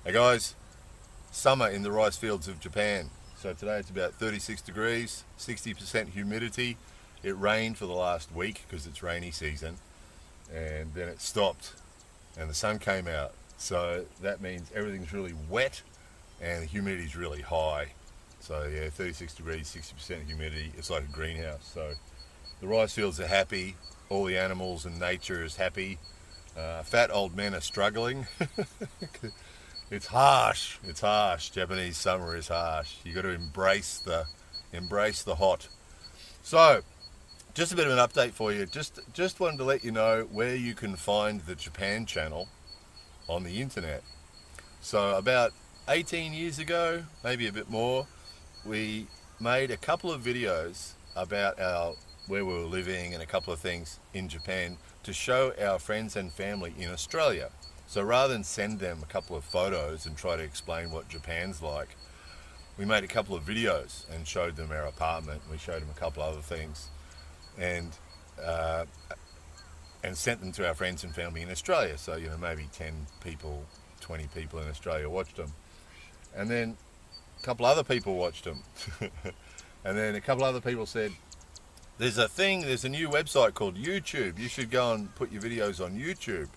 Hey guys, summer in the rice fields of Japan. So today it's about 36 degrees, 60% humidity. It rained for the last week because it's rainy season, and then it stopped and the sun came out. So that means everything's really wet and the humidity's really high. So yeah, 36 degrees, 60% humidity. It's like a greenhouse. So the rice fields are happy. All the animals and nature is happy. Fat old men are struggling. It's harsh. It's harsh. Japanese summer is harsh. You got to embrace the hot. So, just a bit of an update for you. Just wanted to let you know where you can find the Japan channel on the internet. So, about 18 years ago, maybe a bit more, we made a couple of videos about our where we were living and a couple of things in Japan to show our friends and family in Australia. So rather than send them a couple of photos and try to explain what Japan's like, we made a couple of videos and showed them our apartment. We showed them a couple of other things, and uh, and sent them to our friends and family in Australia. So maybe 10 people, 20 people in Australia watched them, and then a couple other people watched them, and then a couple other people said, there's a new website called YouTube. You should go and put your videos on YouTube.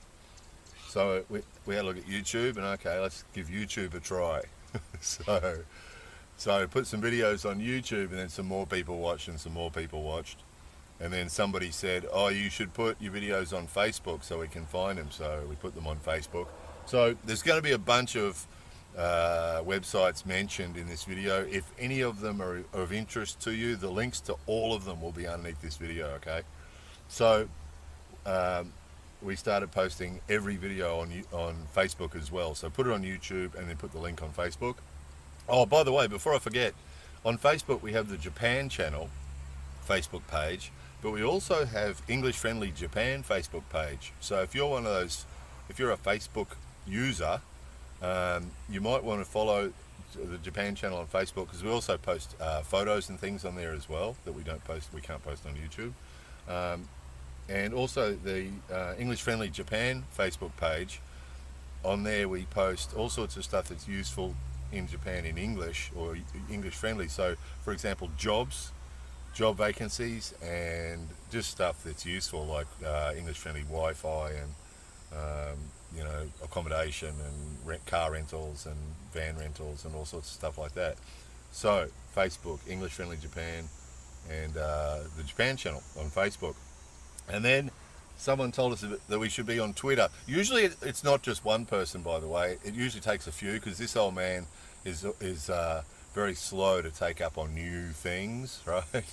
So we had a look at YouTube, and okay, let's give YouTube a try. so so put some videos on YouTube, and then some more people watched, and some more people watched, and then somebody said, "Oh, you should put your videos on Facebook so we can find them." So we put them on Facebook. So there's going to be a bunch of websites mentioned in this video. If any of them are of interest to you, the links to all of them will be underneath this video. Okay, so. We started posting every video on Facebook as well. So put it on YouTube and then put the link on Facebook. Oh, by the way, before I forget, on Facebook we have the Japan channel Facebook page, but we also have English Friendly Japan Facebook page. So if you're if you're a Facebook user, you might want to follow the Japan channel on Facebook, because we also post photos and things on there as well that we can't post on YouTube. And also the English Friendly Japan Facebook page. On there we post all sorts of stuff that's useful in Japan in English, or English friendly. So for example, job vacancies, and just stuff that's useful, like English friendly Wi-Fi, and accommodation, and car rentals and van rentals and all sorts of stuff like that. So Facebook, English Friendly Japan, and the Japan channel on Facebook. And then someone told us that we should be on Twitter. Usually it's not just one person, by the way. It usually takes a few, because this old man is very slow to take up on new things, right?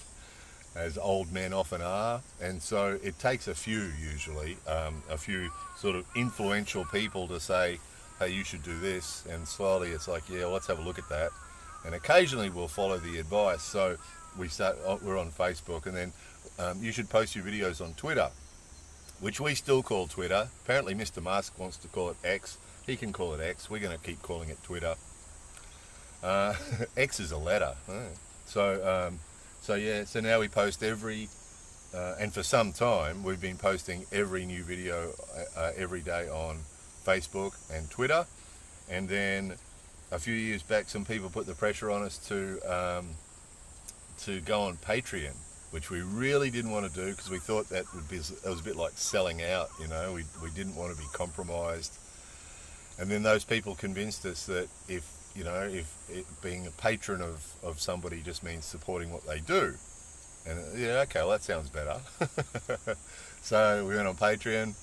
As old men often are. And so it takes a few, usually, a few sort of influential people to say, hey, you should do this. And slowly it's like, yeah, let's have a look at that. And occasionally we'll follow the advice. So we're on Facebook, and then you should post your videos on Twitter, which we still call Twitter. Apparently Mr. Musk wants to call it X. He can call it X. We're going to keep calling it Twitter. X is a letter. So yeah, so now we post and for some time we've been posting every new video every day on Facebook and Twitter. And then a few years back, some people put the pressure on us to go on Patreon, which we really didn't want to do, because we thought it was a bit like selling out. We didn't want to be compromised. And then those people convinced us that if being a patron of somebody just means supporting what they do. And yeah, okay, well, that sounds better. So we went on Patreon,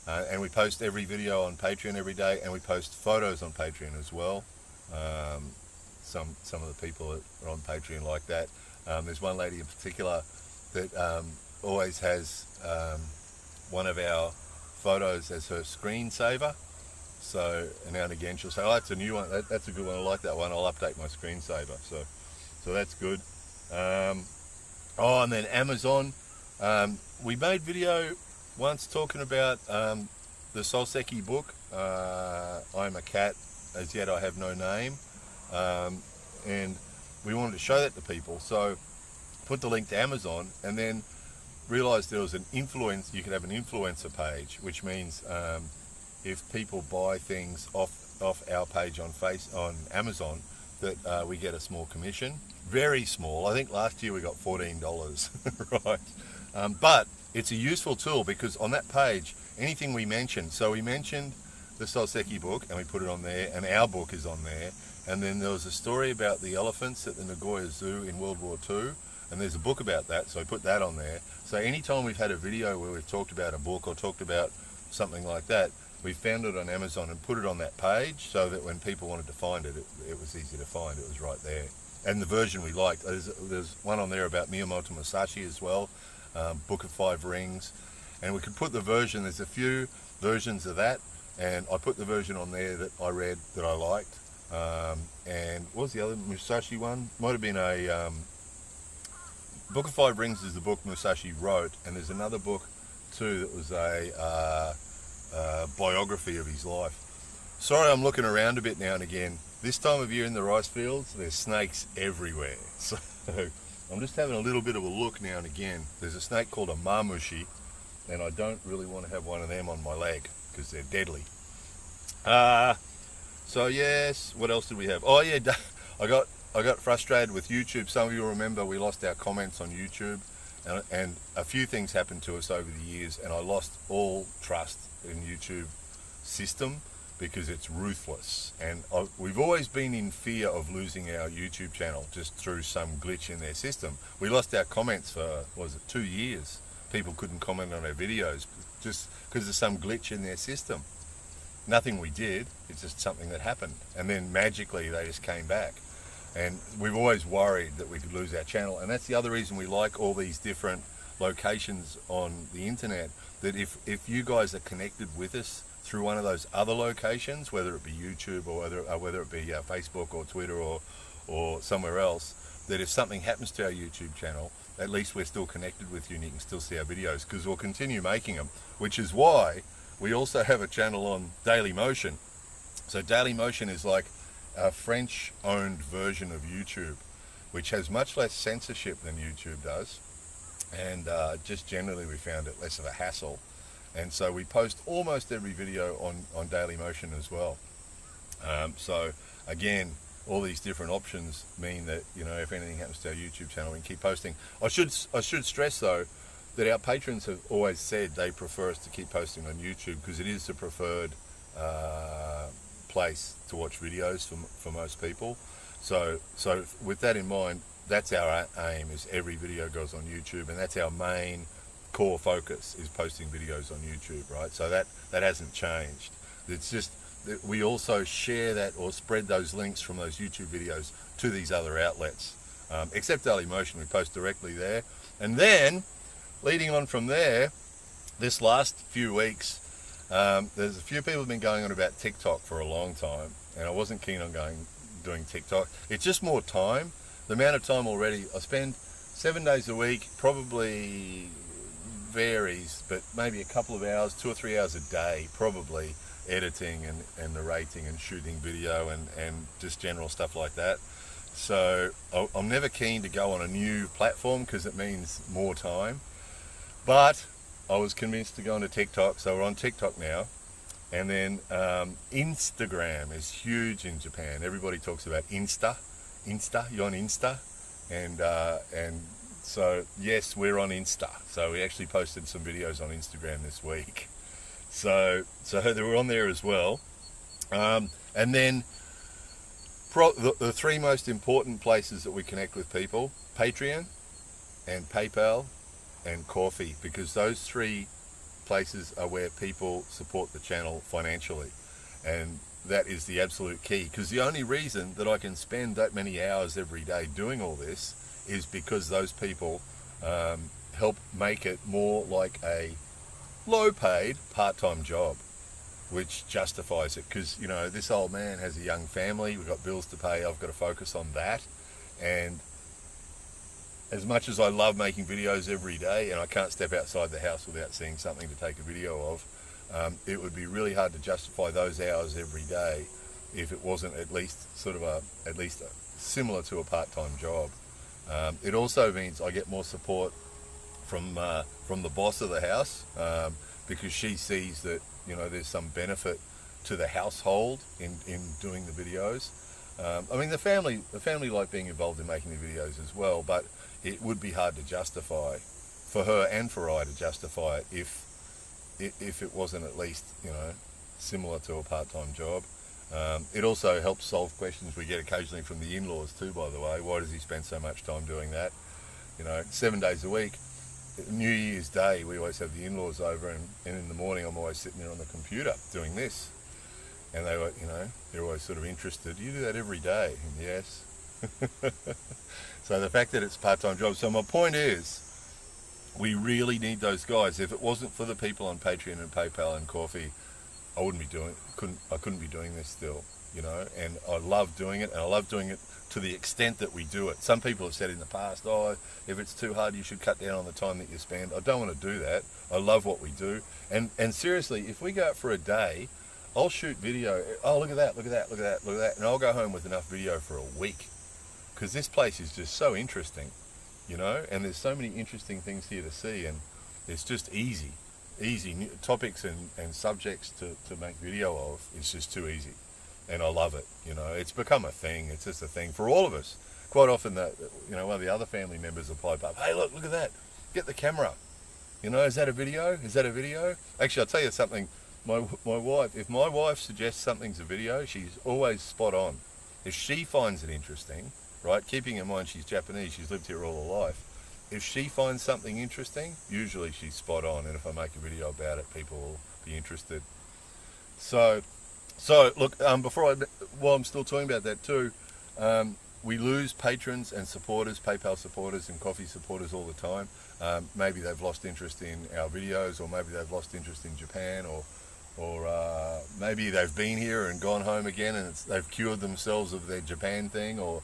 and we post every video on Patreon every day, and we post photos on Patreon as well. Some of the people that are on Patreon like that. There's one lady in particular that always has one of our photos as her screensaver. So now and again she'll say, "Oh, that's a new one. That's a good one. I like that one. I'll update my screensaver." So that's good. And then Amazon. We made video once talking about the Soseki book. I'm a cat, as yet I have no name, and we wanted to show that to people. So put the link to Amazon, and then realized there was you could have an influencer page, which means if people buy things off off our page on Amazon that we get a small commission. Very small. I think last year we got $14, right? But it's a useful tool because on that page, anything we mentioned, so we mentioned the Soseki book and we put it on there, and our book is on there. And then there was a story about the elephants at the Nagoya Zoo in World War II, and there's a book about that, so I put that on there. So anytime we've had a video where we've talked about a book or talked about something like that, we found it on Amazon and put it on that page so that when people wanted to find it, it was easy to find. It was right there. And the version we liked, there's one on there about Miyamoto Musashi as well, Book of Five Rings. And we could put the version, there's a few versions of that, and I put the version on there that I read that I liked. And what was the other Musashi one? Might have been a Book of Five Rings is the book Musashi wrote, and there's another book too that was a biography of his life. Sorry, I'm looking around a bit now and again. This time of year in the rice fields, there's snakes everywhere. So I'm just having a little bit of a look now and again. There's a snake called a mamushi, and I don't really want to have one of them on my leg because they're deadly. So yes, what else did we have? Oh yeah, I got frustrated with YouTube. Some of you remember we lost our comments on YouTube, and a few things happened to us over the years, and I lost all trust in YouTube system because it's ruthless. And we've always been in fear of losing our YouTube channel just through some glitch in their system. We lost our comments for, what was it, 2 years. People couldn't comment on our videos just because of some glitch in their system. Nothing we did, it's just something that happened. And then magically they just came back. And we've always worried that we could lose our channel. And that's the other reason we like all these different locations on the internet, that if you guys are connected with us through one of those other locations, whether it be YouTube or whether it be Facebook or Twitter or somewhere else, that if something happens to our YouTube channel, at least we're still connected with you and you can still see our videos, because we'll continue making them, which is why we also have a channel on Dailymotion. So Dailymotion is like a French-owned version of YouTube, which has much less censorship than YouTube does, and just generally we found it less of a hassle. And so we post almost every video on Dailymotion as well. So again, all these different options mean that, you know, if anything happens to our YouTube channel, we can keep posting. I should stress though that our patrons have always said they prefer us to keep posting on YouTube because it is the preferred place to watch videos for most people. So with that in mind, that's our aim, is every video goes on YouTube, and that's our main core focus, is posting videos on YouTube, right? So that hasn't changed. It's just that we also share that or spread those links from those YouTube videos to these other outlets. Except Dailymotion, we post directly there. And then, leading on from there, this last few weeks, there's a few people who've been going on about TikTok for a long time, and I wasn't keen on doing TikTok. It's just more time. The amount of time already, I spend 7 days a week, probably varies, but maybe a couple of hours, 2 or 3 hours a day, probably editing and narrating and shooting video and just general stuff like that. So I'm never keen to go on a new platform because it means more time. But I was convinced to go onto TikTok, so we're on TikTok now. And then Instagram is huge in Japan. Everybody talks about Insta, you're on Insta, and so yes, we're on Insta. So we actually posted some videos on Instagram this week. So they were on there as well. And then the three most important places that we connect with people: Patreon and PayPal and Ko-fi, because those three places are where people support the channel financially. And that is the absolute key, because the only reason that I can spend that many hours every day doing all this is because those people help make it more like a low-paid part-time job, which justifies it. Because, you know, this old man has a young family, we've got bills to pay, I've got to focus on that. And as much as I love making videos every day, and I can't step outside the house without seeing something to take a video of, it would be really hard to justify those hours every day if it wasn't at least sort of similar to a part-time job. It also means I get more support from the boss of the house, because she sees that, you know, there's some benefit to the household in doing the videos. I mean, the family like being involved in making the videos as well, but it would be hard to justify for her and for I to justify it if it wasn't at least, you know, similar to a part-time job. It also helps solve questions we get occasionally from the in-laws too, by the way. Why does he spend so much time doing that? You know, 7 days a week. New Year's Day, we always have the in-laws over, and in the morning I'm always sitting there on the computer doing this. And they were, you know, they're always sort of interested. You do that every day? And yes. So the fact that it's a part-time job. So my point is, we really need those guys. If it wasn't for the people on Patreon and PayPal and Ko-fi, I couldn't be doing this still, you know. And I love doing it, and I love doing it to the extent that we do it. Some people have said in the past, oh, if it's too hard, you should cut down on the time that you spend. I don't want to do that. I love what we do. And seriously, if we go out for a day, I'll shoot video. Oh, look at that, look at that, look at that, look at that. And I'll go home with enough video for a week. Because this place is just so interesting, you know, and there's so many interesting things here to see, and it's just easy new topics and subjects to make video of. It's just too easy, and I love it. You know, it's become a thing. It's just a thing for all of us. Quite often, you know, one of the other family members will pipe up, hey, look at that, get the camera, you know, is that a video, is that a video? Actually, I'll tell you something, my wife, if my wife suggests something's a video, she's always spot on. If she finds it interesting, right, keeping in mind she's Japanese, she's lived here all her life, if she finds something interesting, usually she's spot on, and if I make a video about it, people will be interested. So look, while I'm still talking about that too, we lose patrons and supporters, PayPal supporters and Ko-fi supporters all the time. Maybe they've lost interest in our videos, or maybe they've lost interest in Japan, or maybe they've been here and gone home again, and they've cured themselves of their Japan thing, or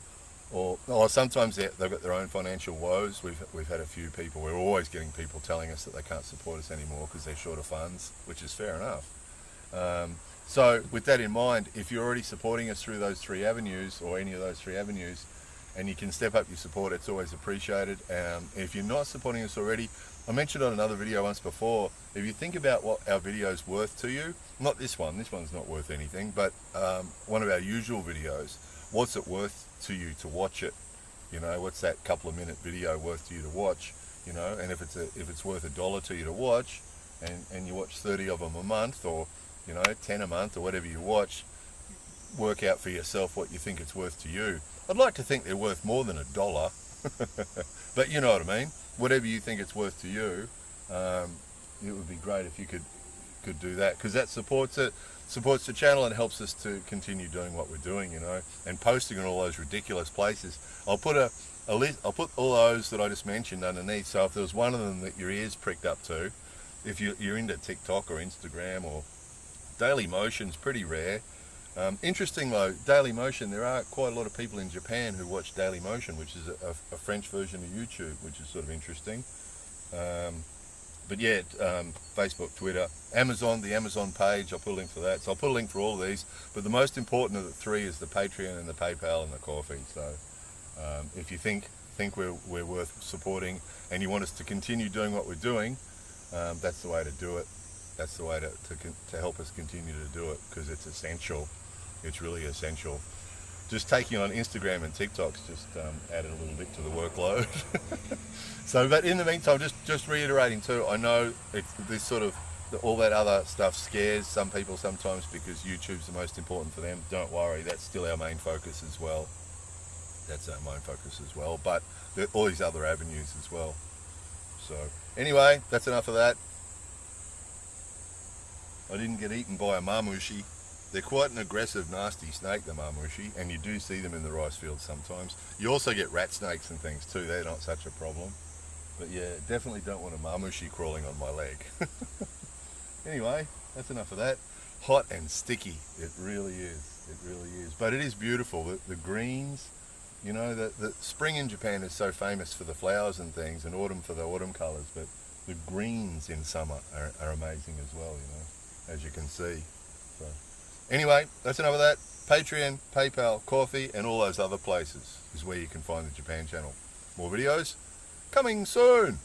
sometimes they've got their own financial woes. We've had a few people. We're always getting people telling us that they can't support us anymore because they're short of funds, which is fair enough. So with that in mind, if you're already supporting us through those 3 avenues, or any of those 3 avenues, and you can step up your support, it's always appreciated. If you're not supporting us already, I mentioned on another video once before, if you think about what our video's worth to you, not this one's not worth anything, but one of our usual videos, what's it worth to you to watch it? You know, what's that couple of minute video worth to you to watch? You know, and if it's worth $1 to you to watch, and you watch 30 of them a month, or, you know, 10 a month, or whatever you watch, work out for yourself what you think it's worth to you. I'd like to think they're worth more than $1, but you know what I mean. Whatever you think it's worth to you, it would be great if you could do that, because that supports the channel and helps us to continue doing what we're doing, you know, and posting in all those ridiculous places. I'll put a list. I'll put all those that I just mentioned underneath. So if there's one of them that your ears pricked up to, if you're into TikTok or Instagram, or Dailymotion's pretty rare. Interesting though, Dailymotion, there are quite a lot of people in Japan who watch Dailymotion, which is a French version of YouTube, which is sort of interesting. But yeah, Facebook, Twitter, Amazon, the Amazon page, I'll put a link for that. So I'll put a link for all of these, but the most important of the 3 is the Patreon and the PayPal and the Ko-fi. So if you think we're worth supporting, and you want us to continue doing what we're doing, that's the way to do it. That's the way to help us continue to do it, because it's essential. It's really essential. Just taking on Instagram and TikTok's just added a little bit to the workload. So, but in the meantime, just reiterating too, I know this sort of, all that other stuff scares some people sometimes because YouTube's the most important for them. Don't worry, that's still our main focus as well. That's our main focus as well, but all these other avenues as well. So anyway, that's enough of that. I didn't get eaten by a mamushi. They're quite an aggressive, nasty snake, the mamushi, and you do see them in the rice fields sometimes. You also get rat snakes and things too. They're not such a problem. But yeah, definitely don't want a mamushi crawling on my leg. Anyway, that's enough of that. Hot and sticky. It really is. It really is. But it is beautiful. The greens, you know, the spring in Japan is so famous for the flowers and things, and autumn for the autumn colours, but the greens in summer are amazing as well, you know, as you can see. So anyway, that's enough of that. Patreon, PayPal, Ko-fi, and all those other places is where you can find the Japan channel. More videos coming soon.